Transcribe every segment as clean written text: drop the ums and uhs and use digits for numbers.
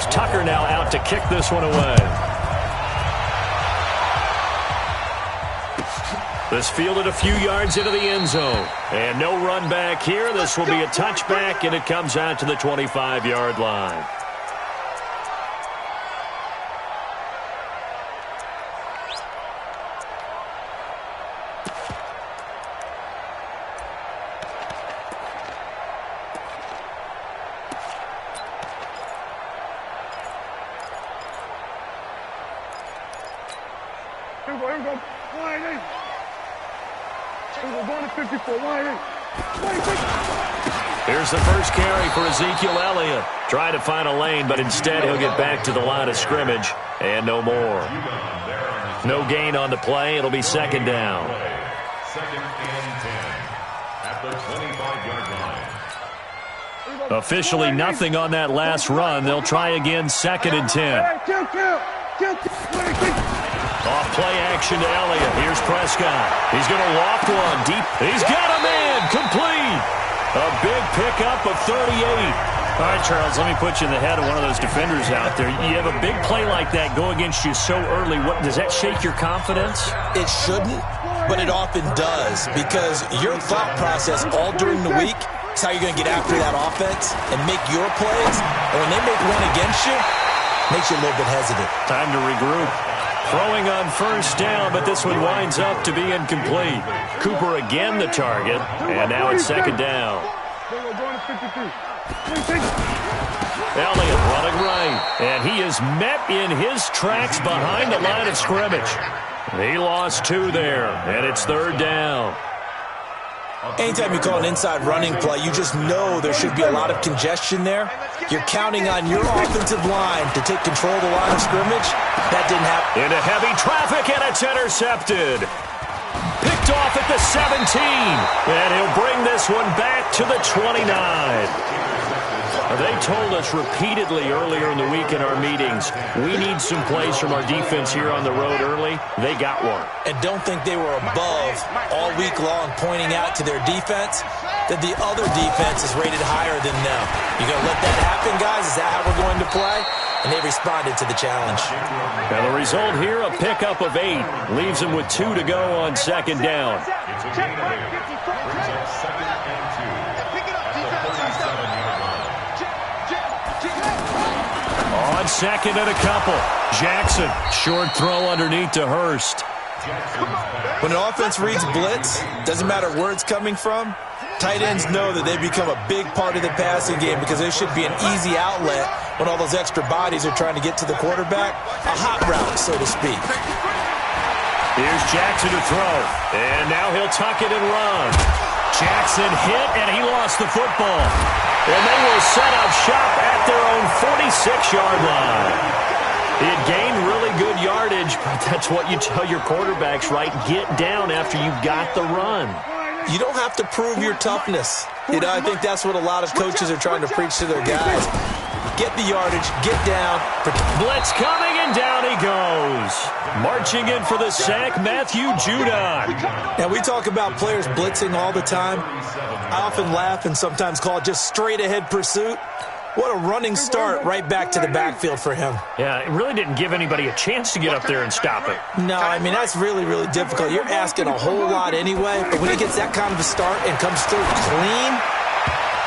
Here's Tucker now out to kick this one away. This fielded a few yards into the end zone. And no run back here. This will be a touchback, and it comes out to the 25-yard line. Here's the first carry for Ezekiel Elliott. Trying to find a lane, but instead he'll get back to the line of scrimmage and no more. No gain on the play. It'll be second down. Second and 10 at the 25-yard line. Officially nothing on that last run. They'll try again, second and 10. Off play action to Elliott. Here's Prescott. He's going to loft one deep. He's got him in. Complete. A big pickup of 38. All right, Charles, let me put you in the head of one of those defenders out there. You have a big play like that go against you so early. Does that shake your confidence? It shouldn't, but it often does, because your thought process all during the week is how you're going to get after that offense and make your plays. And when they make one against you, it makes you a little bit hesitant. Time to regroup. Throwing on first down, but this one winds up to be incomplete. Cooper again the target, and now it's second down. Elliott running right, and he is met in his tracks behind the line of scrimmage. He lost 2 there, and it's third down. Anytime you call an inside running play, you just know there should be a lot of congestion there. You're counting on your offensive line to take control of the line of scrimmage. That didn't happen. Into heavy traffic, and it's intercepted. Picked off at the 17, and he'll bring this one back to the 29. They told us repeatedly earlier in the week in our meetings, we need some plays from our defense here on the road early. They got one. And don't think they were above all week long pointing out to their defense that the other defense is rated higher than them. You going to let that happen, guys? Is that how we're going to play? And they responded to the challenge. Now the result here, a pickup of 8. Leaves them with 2 to go on second down. It's a gain of 8. Brings up second and 2. On second and a couple. Jackson, short throw underneath to Hurst. When an offense reads blitz, doesn't matter where it's coming from, tight ends know that they become a big part of the passing game because there should be an easy outlet when all those extra bodies are trying to get to the quarterback. A hot route, so to speak. Here's Jackson to throw. And now he'll tuck it and run. Jackson hit, and he lost the football. And they will set up shop at their own 46-yard line. He had gained really good yardage, but that's what you tell your quarterbacks, right? Get down after you got the run. You don't have to prove your toughness. I think that's what a lot of coaches are trying to preach to their guys. Get the yardage, get down. Blitz coming, and down he goes. Marching in for the sack, Matthew Judon. Now, we talk about players blitzing all the time. I often laugh and sometimes call it just straight-ahead pursuit. What a running start right back to the backfield for him. Yeah, it really didn't give anybody a chance to get up there and stop it. No, I mean, that's really, really difficult. You're asking a whole lot anyway, but when he gets that kind of a start and comes through clean,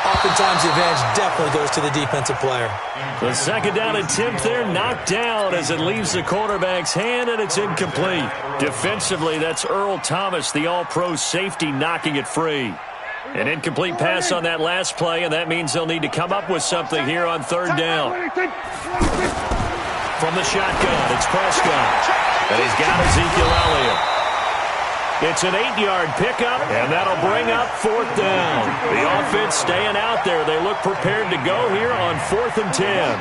oftentimes the advantage definitely goes to the defensive player. The second down attempt there knocked down as it leaves the quarterback's hand, and it's incomplete. Defensively, that's Earl Thomas, the all-pro safety, knocking it free. An incomplete pass on that last play, and that means they'll need to come up with something here on third down. From the shotgun, it's Prescott. And he's got Ezekiel Elliott. It's an 8-yard pickup, and that'll bring up fourth down. The offense staying out there. They look prepared to go here on 4th and 10.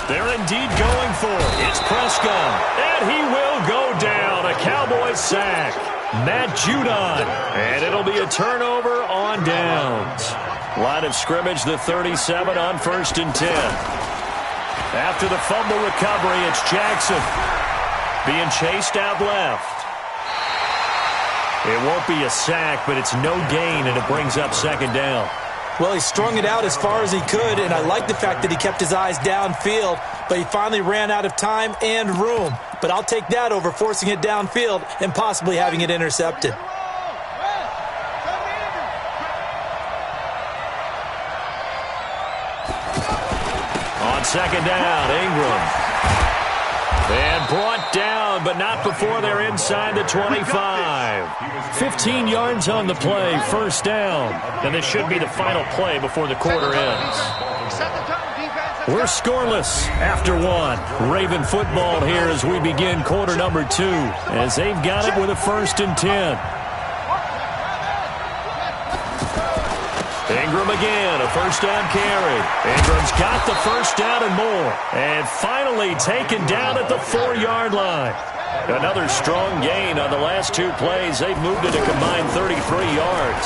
They're indeed going for it. It's Prescott, and he will go down. A Cowboys sack. Matt Judon, and it'll be a turnover on downs. Line of scrimmage, the 37 on 1st and 10. After the fumble recovery, it's Jackson. being chased out left. It won't be a sack, but it's no gain, and it brings up second down. Well, he strung it out as far as he could, and I like the fact that he kept his eyes downfield, but he finally ran out of time and room. But I'll take that over forcing it downfield and possibly having it intercepted. On second down, Ingram. And brought down, but not before they're inside the 25. 15 yards on the play, first down. And this should be the final play before the quarter ends. We're scoreless after one. Raven football here as we begin quarter number 2, as they've got it with a 1st and 10. Ingram again, a first down carry. Ingram's got the first down and more. And finally taken down at the 4-yard line. Another strong gain on the last 2 plays. They've moved it a combined 33 yards.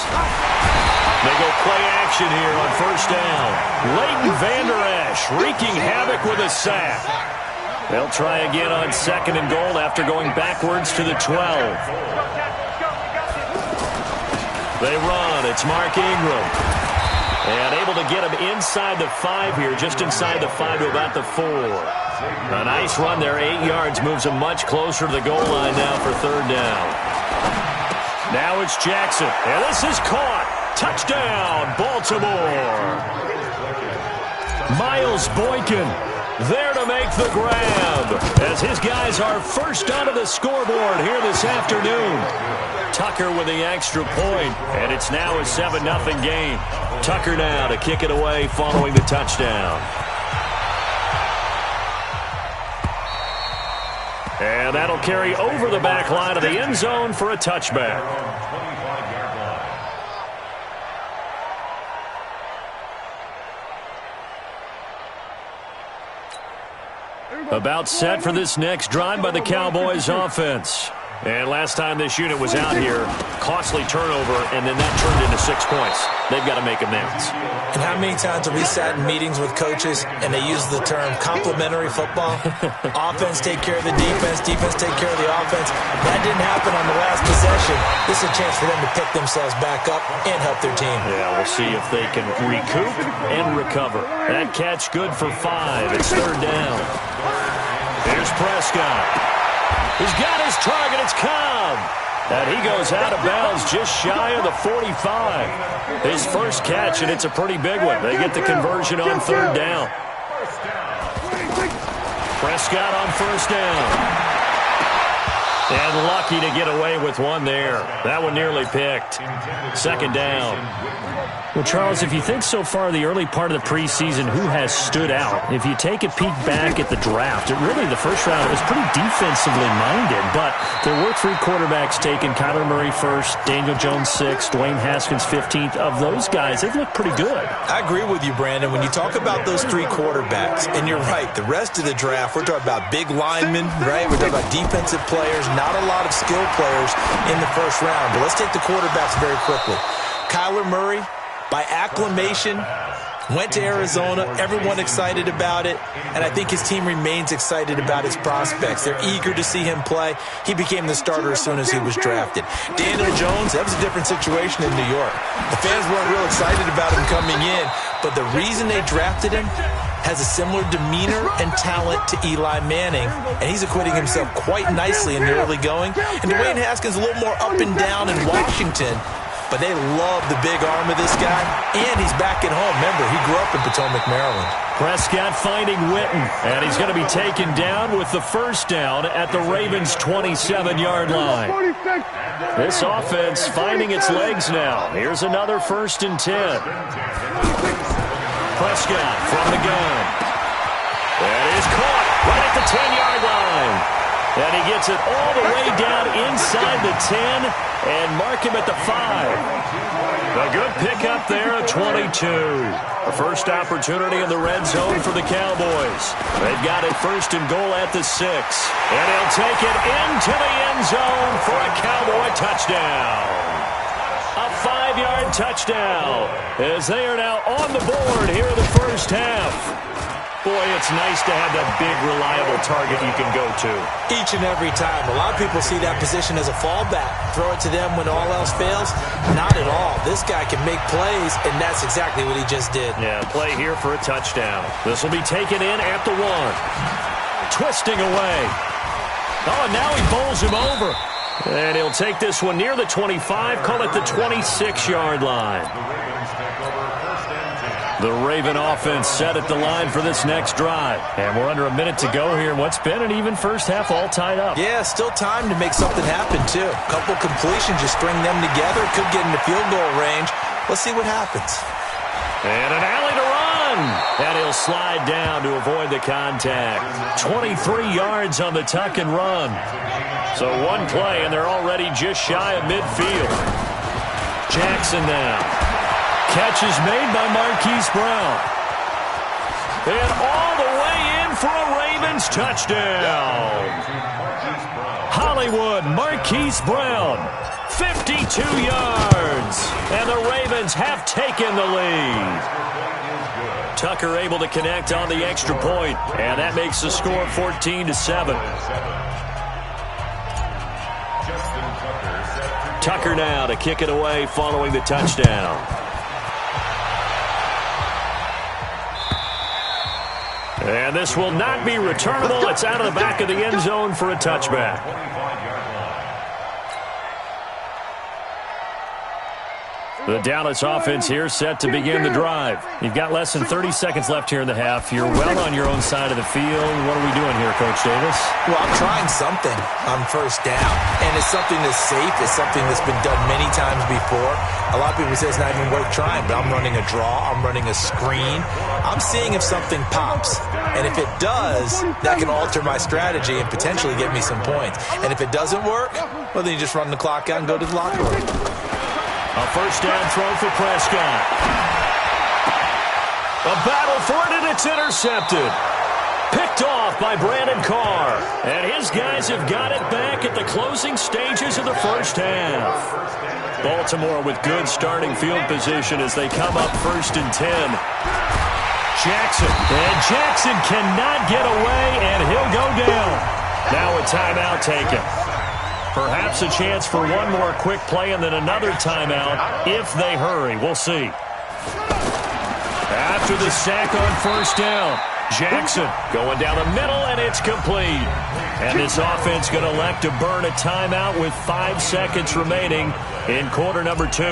They go play action here on first down. Leighton Vander Esch wreaking havoc with a sack. They'll try again on 2nd and goal after going backwards to the 12. They run. It's Mark Ingram. And able to get him inside the 5 here, just inside the 5 to about the 4. A nice run there, 8 yards, moves him much closer to the goal line now for 3rd down. Now it's Jackson, and this is caught. Touchdown, Baltimore. Miles Boykin there to make the grab, as his guys are first onto the scoreboard here this afternoon. Tucker with the extra point, and it's now a 7-0 game. Tucker now to kick it away following the touchdown. And that'll carry over the back line of the end zone for a touchback. About set for this next drive by the Cowboys offense. And last time this unit was out here, costly turnover, and then that turned into 6 points. They've got to make amends. And how many times have we sat in meetings with coaches and they use the term complementary football? Offense take care of the defense, defense take care of the offense. That didn't happen on the last possession. This is a chance for them to pick themselves back up and help their team. Yeah, we'll see if they can recoup and recover. That catch good for 5. It's 3rd down. Here's Prescott. He's got his target. It's Cobb. And he goes out of bounds just shy of the 45. His first catch, and it's a pretty big one. They get the conversion on 3rd down. Prescott on 1st down. And lucky to get away with one there. That one nearly picked. 2nd down. Well, Charles, if you think so far the early part of the preseason, who has stood out? If you take a peek back at the draft, really the first round, it was pretty defensively minded, but there were 3 quarterbacks taken. Kyler Murray 1st, Daniel Jones 6th, Dwayne Haskins 15th. Of those guys, they've looked pretty good. I agree with you, Brandon. When you talk about those 3 quarterbacks, and you're right, the rest of the draft, we're talking about big linemen, right? We're talking about defensive players, not a lot of skill players in the first round. But let's take the quarterbacks very quickly. Kyler Murray, by acclamation, went to Arizona. Everyone excited about it. And I think his team remains excited about his prospects. They're eager to see him play. He became the starter as soon as he was drafted. Daniel Jones, that was a different situation in New York. The fans weren't real excited about him coming in. But the reason they drafted him has a similar demeanor and talent to Eli Manning. And he's acquitting himself quite nicely in the early going. And Dwayne Haskins a little more up and down in Washington. But they love the big arm of this guy, and he's back at home. Remember, he grew up in Potomac, Maryland. Prescott finding Witten, and he's going to be taken down with the 1st down at the Ravens' 27-yard line. This offense finding its legs now. Here's another 1st and 10. Prescott from the gun. That is caught right at the 10-yard line. And he gets it all the way down inside the 10 and mark him at the 5. A good pickup there at 22. The first opportunity in the red zone for the Cowboys. They've got it 1st and goal at the 6. And he'll take it into the end zone for a Cowboy touchdown. A 5-yard touchdown as they are now on the board here in the first half. Boy, it's nice to have that big, reliable target you can go to. Each and every time. A lot of people see that position as a fallback. Throw it to them when all else fails. Not at all. This guy can make plays, and that's exactly what he just did. Yeah, play here for a touchdown. This will be taken in at the 1. Twisting away. Oh, and now he bowls him over. And he'll take this one near the 25, call it the 26-yard line. The Raven offense set at the line for this next drive. And we're under a minute to go here in what's been an even first half, all tied up. Yeah, still time to make something happen, too. A couple completions, just string them together. Could get into field goal range. Let's see what happens. And an alley to run. And he'll slide down to avoid the contact. 23 yards on the tuck and run. So one play, and they're already just shy of midfield. Jackson now. Catch is made by Marquise Brown. And all the way in for a Ravens touchdown. Hollywood Marquise Brown, 52 yards. And the Ravens have taken the lead. Tucker able to connect on the extra point, and that makes the score 14-7. Tucker now to kick it away following the touchdown. And this will not be returnable. It's out of the back of the end zone for a touchback. The Dallas offense here set to begin the drive. You've got less than 30 seconds left here in the half. You're well on your own side of the field. What are we doing here, Coach Davis? Well, I'm trying something on first down, and it's something that's safe. It's something that's been done many times before. A lot of people say it's not even worth trying, but I'm running a draw. I'm running a screen. I'm seeing if something pops, and if it does, that can alter my strategy and potentially get me some points. And if it doesn't work, well, then you just run the clock out and go to the locker room. A first down throw for Prescott. A battle for it, and it's intercepted. Picked off by Brandon Carr. And his guys have got it back at the closing stages of the first half. Baltimore with good starting field position as they come up 1st and 10. Jackson. And Jackson cannot get away, and he'll go down. Now a timeout taken. Perhaps a chance for one more quick play and then another timeout if they hurry. We'll see. After the sack on first down, Jackson going down the middle, and it's complete. And this offense going to elect to burn a timeout with 5 seconds remaining in quarter number 2.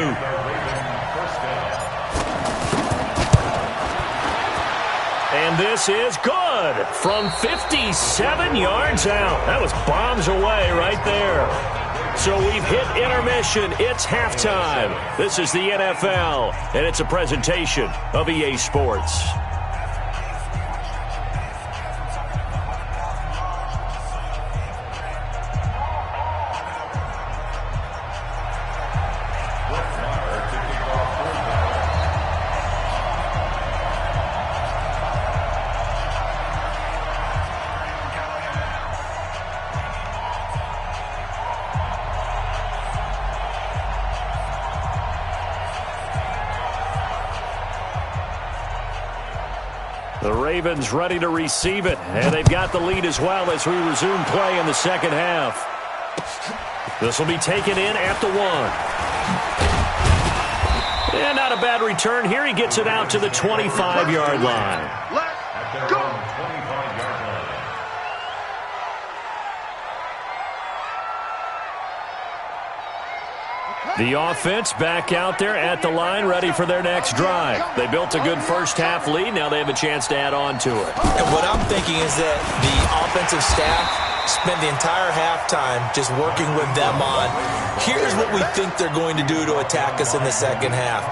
And this is good from 57 yards out. That was bombs away right there. So we've hit intermission. It's halftime. This is the NFL, and it's a presentation of EA Sports. The Ravens ready to receive it, and they've got the lead as well as we resume play in the second half. This will be taken in at the 1. And not a bad return here. He gets it out to the 25-yard line. Let's go! The offense back out there at the line, ready for their next drive. They built a good first half lead. Now they have a chance to add on to it. And what I'm thinking is that the offensive staff spent the entire halftime just working with them on, here's what we think they're going to do to attack us in the second half.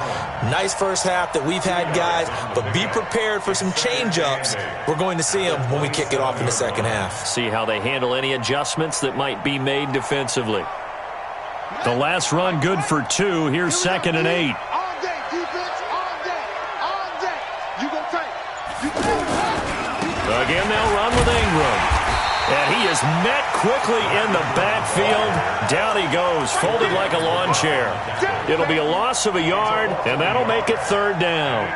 Nice first half that we've had, guys, but be prepared for some change-ups. We're going to see them when we kick it off in the second half. See how they handle any adjustments that might be made defensively. The last run good for 2. Here's 2nd and 8. All day, defense, all day, all day. You gonna take. Again, they'll run with Ingram. And he is met quickly in the backfield. Down he goes, folded like a lawn chair. It'll be a loss of a yard, and that'll make it 3rd down.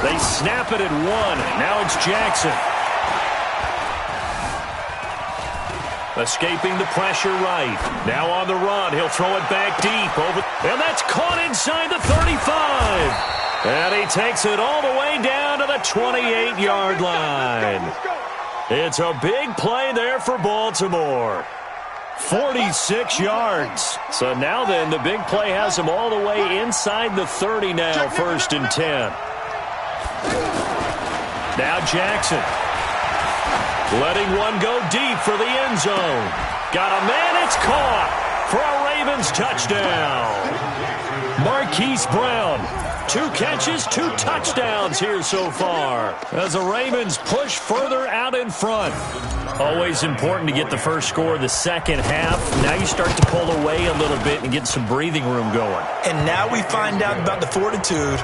They snap it at 1. Now it's Jackson. Escaping the pressure right. Now on the run. He'll throw it back deep. And that's caught inside the 35. And he takes it all the way down to the 28-yard line. It's a big play there for Baltimore. 46 yards. So now then, the big play has him all the way inside the 30 now, 1st and 10. Now Jackson. Letting one go deep for the end zone. Got a man, it's caught for a Ravens touchdown. Marquise Brown, 2 catches, 2 touchdowns here so far as the Ravens push further out in front. Always important to get the first score of the second half. Now you start to pull away a little bit and get some breathing room going. And now we find out about the fortitude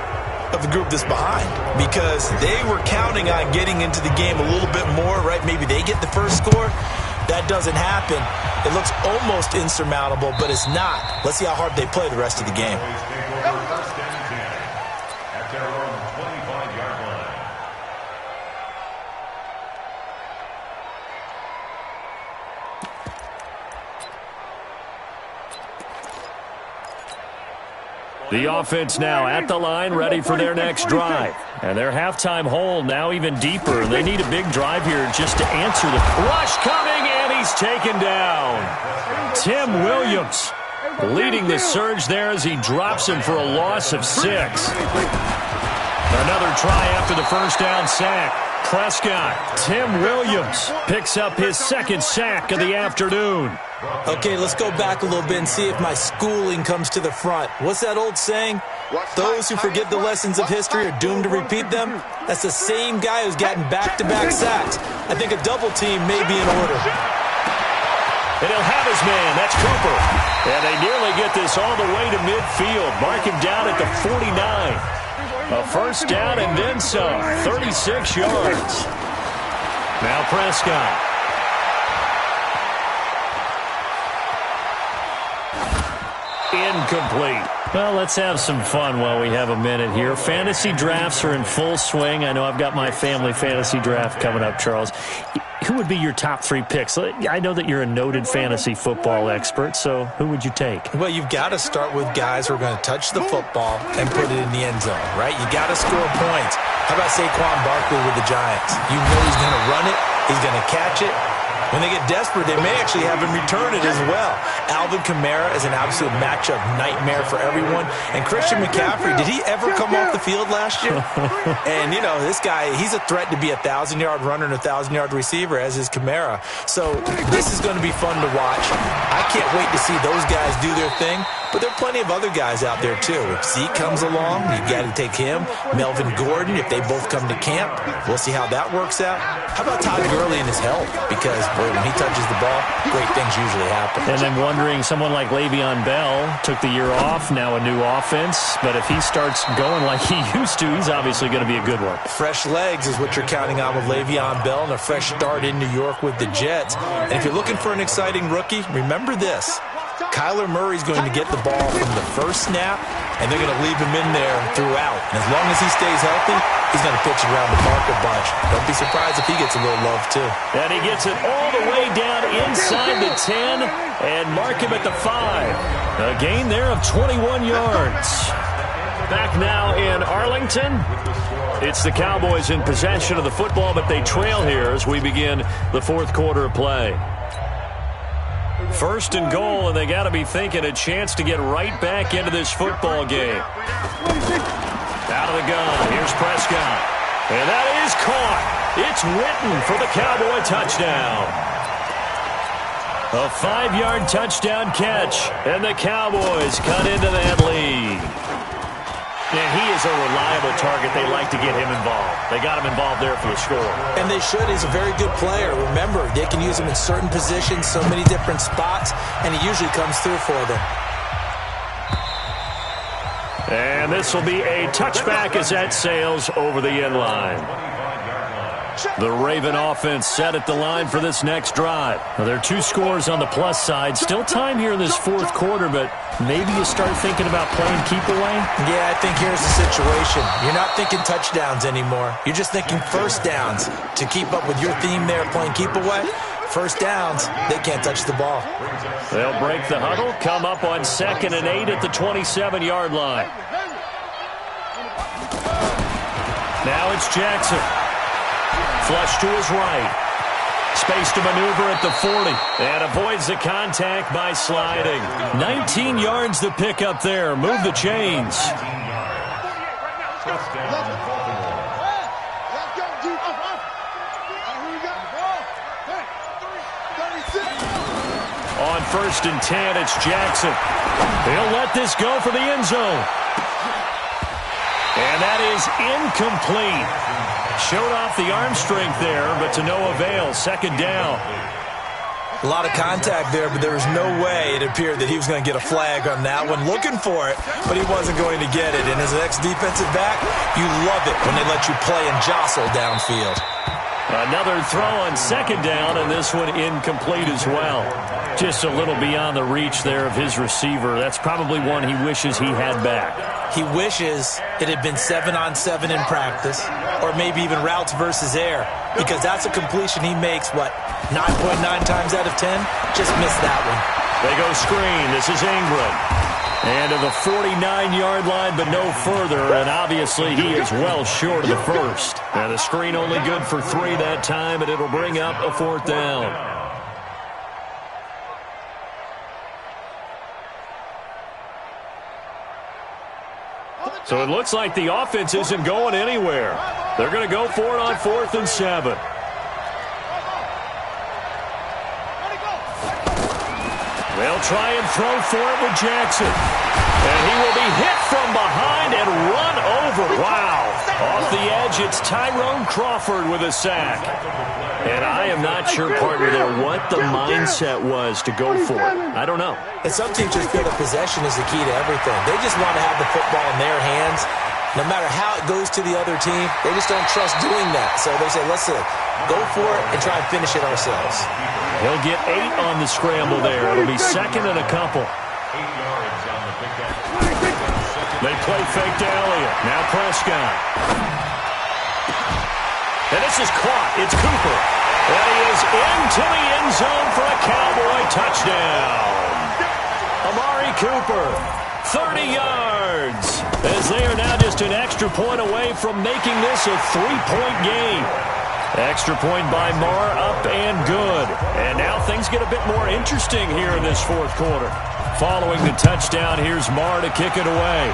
of the group that's behind, because they were counting on getting into the game a little bit more, right? Maybe they get the first score. That doesn't happen. It looks almost insurmountable, but it's not. Let's see how hard they play the rest of the game. The offense now at the line, ready for their next drive. And their halftime hole now even deeper. They need a big drive here just to answer the rush coming, and he's taken down. Tim Williams leading the surge there as he drops him for a loss of 6. Another try after the first down sack. Prescott, Tim Williams picks up his 2nd sack of the afternoon. Okay, let's go back a little bit and see if my schooling comes to the front. What's that old saying? Those who forget the lessons of history are doomed to repeat them. That's the same guy who's gotten back-to-back sacks. I think a double team may be in order. And he'll have his man. That's Cooper. And they nearly get this all the way to midfield. Mark him down at the 49. A first down and then some. 36 yards. Now Prescott. Incomplete. Well, let's have some fun while we have a minute here. Fantasy drafts are in full swing. I know I've got my family fantasy draft coming up, Charles. Who would be your top 3 picks? I know that you're a noted fantasy football expert, so who would you take? Well, you've got to start with guys who are going to touch the football and put it in the end zone, right? You got to score points. How about Saquon Barkley with the Giants? You know he's going to run it. He's going to catch it. When they get desperate, they may actually have him return it as well. Alvin Kamara is an absolute matchup nightmare for everyone. And Christian McCaffrey, did he ever come off the field last year? And, you know, this guy, he's a threat to be a 1,000-yard runner and a 1,000-yard receiver, as is Kamara. So this is going to be fun to watch. I can't wait to see those guys do their thing. But there are plenty of other guys out there, too. If Zeke comes along, you got to take him. Melvin Gordon, if they both come to camp, we'll see how that works out. How about Todd Gurley and his health? Because, boy, when he touches the ball, great things usually happen. And then wondering, someone like Le'Veon Bell took the year off, now a new offense. But if he starts going like he used to, he's obviously going to be a good one. Fresh legs is what you're counting on with Le'Veon Bell and a fresh start in New York with the Jets. And if you're looking for an exciting rookie, remember this. Kyler Murray's going to get the ball from the first snap, and they're going to leave him in there throughout. And as long as he stays healthy, he's going to pitch it around the park a bunch. Don't be surprised if he gets a little love, too. And he gets it all the way down inside the 10 and mark him at the 5. A gain there of 21 yards. Back now in Arlington. It's the Cowboys in possession of the football, but they trail here as we begin the 4th quarter of play. 1st and goal, and they got to be thinking a chance to get right back into this football game. Out of the gun, here's Prescott. And that is caught. It's Witten for the Cowboy touchdown. A 5-yard touchdown catch, and the Cowboys cut into that lead. And he is a reliable target. They like to get him involved. They got him involved there for the score. And they should. He's a very good player. Remember, they can use him in certain positions, so many different spots, and he usually comes through for them. And this will be a touchback as that sails over the end line. The Raven offense set at the line for this next drive. Now, there are 2 scores on the plus side. Still time here in this fourth quarter, but maybe you start thinking about playing keep away? Yeah, I think here's the situation. You're not thinking touchdowns anymore. You're just thinking first downs. To keep up with your theme there, playing keep away, first downs, they can't touch the ball. They'll break the huddle, come up on 2nd and 8 at the 27-yard line. Now it's Jackson. Flush to his right. Space to maneuver at the 40. And avoids the contact by sliding. 19 yards to pick up there. Move the chains. On 1st and 10, it's Jackson. He'll let this go for the end zone. And that is incomplete. Showed off the arm strength there, but to no avail. 2nd down. A lot of contact there, but there was no way it appeared that he was going to get a flag on that one. Looking for it, but he wasn't going to get it. And as an ex-defensive back, you love it when they let you play and jostle downfield. Another throw on 2nd down, and this one incomplete as well. Just a little beyond the reach there of his receiver. That's probably one he wishes he had back. He wishes it had been 7-on-7 in practice, or maybe even routes versus air, because that's a completion he makes, 9.9 times out of 10? Just missed that one. They go screen. This is Ingram. And to the 49-yard line, but no further, and obviously he is well short of the first. And the screen only good for 3 that time, and it'll bring up a 4th down. So it looks like the offense isn't going anywhere. They're going to go for it on 4th and 7. They'll try and throw for it with Jackson. And he will be hit from behind and run over. Wow. Off the edge, it's Tyrone Crawford with a sack. And I am not sure, partner, there what the mindset was to go for it. I don't know. And some teams just feel that possession is the key to everything. They just want to have the football in their hands. No matter how it goes to the other team, they just don't trust doing that. So they say, listen, go for it and try and finish it ourselves. He'll get 8 on the scramble there. It'll be 2nd and a couple. They play fake to Elliott. Now Prescott. And this is caught. It's Cooper. And he is into the end zone for a Cowboy touchdown. Amari Cooper, 30 yards. As they are now just an extra point away from making this a 3-point game. Extra point by Marr, up and good. And now things get a bit more interesting here in this fourth quarter. Following the touchdown, here's Marr to kick it away.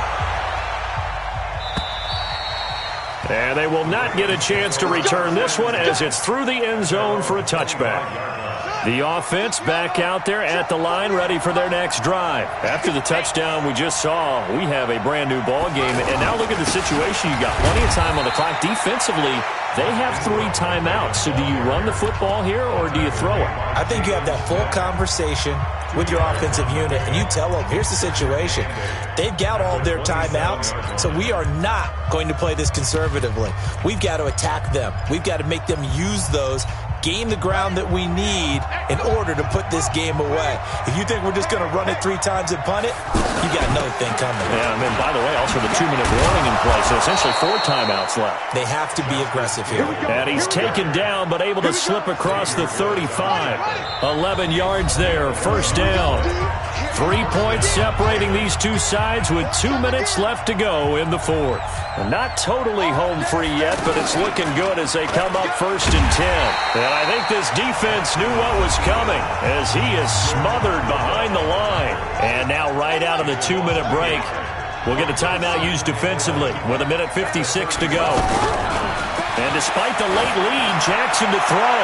And they will not get a chance to return this one as it's through the end zone for a touchback. The offense back out there at the line, ready for their next drive. After the touchdown we just saw, we have a brand-new ball game. And now look at the situation. You've got plenty of time on the clock. Defensively, they have 3 timeouts. So do you run the football here or do you throw it? I think you have that full conversation with your offensive unit, and you tell them, here's the situation. They've got all their timeouts, so we are not going to play this conservatively. We've got to attack them. We've got to make them use those, gain the ground that we need in order to put this game away. If you think we're just going to run it 3 times and punt it, you got another thing coming. Yeah, and then, by the way, also the 2-minute warning in play, so essentially 4 timeouts left. They have to be aggressive here. And he's taken down, but able to slip across the 35. 11 yards there, first down. 3 points separating these two sides with 2 minutes left to go in the fourth. Not totally home free yet, but it's looking good as they come up first and 10. And I think this defense knew what was coming as he is smothered behind the line. And now right out of the 2-minute break, we'll get a timeout used defensively with 1:56 to go. And despite the late lead, Jackson to throw.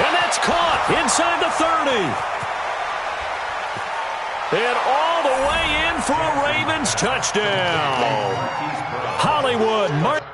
And that's caught inside the 30. And all the way in for a Ravens touchdown. Hollywood Martin.